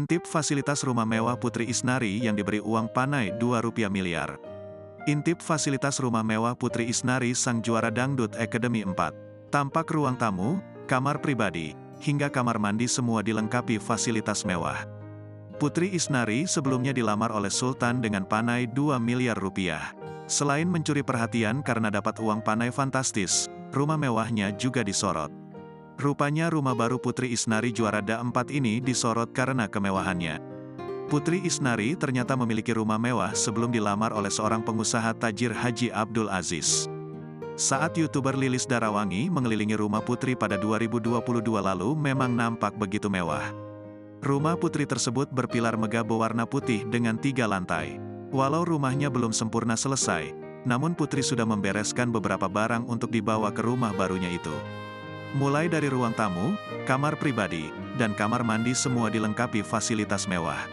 Intip fasilitas rumah mewah Putri Isnari yang diberi uang panai Rp2 miliar. Intip fasilitas rumah mewah Putri Isnari sang juara dangdut Academy 4. Tampak ruang tamu, kamar pribadi, hingga kamar mandi semua dilengkapi fasilitas mewah. Putri Isnari sebelumnya dilamar oleh Sultan dengan panai Rp2 miliar. Selain mencuri perhatian karena dapat uang panai fantastis, rumah mewahnya juga disorot. Rupanya rumah baru Putri Isnari juara Da 4 ini disorot karena kemewahannya. Putri Isnari ternyata memiliki rumah mewah sebelum dilamar oleh seorang pengusaha tajir Haji Abdul Aziz. Saat YouTuber Lilis Darawangi mengelilingi rumah Putri pada 2022 lalu memang nampak begitu mewah. Rumah Putri tersebut berpilar megah berwarna putih dengan 3 lantai. Walau rumahnya belum sempurna selesai, namun Putri sudah membereskan beberapa barang untuk dibawa ke rumah barunya itu. Mulai dari ruang tamu, kamar pribadi, dan kamar mandi semua dilengkapi fasilitas mewah.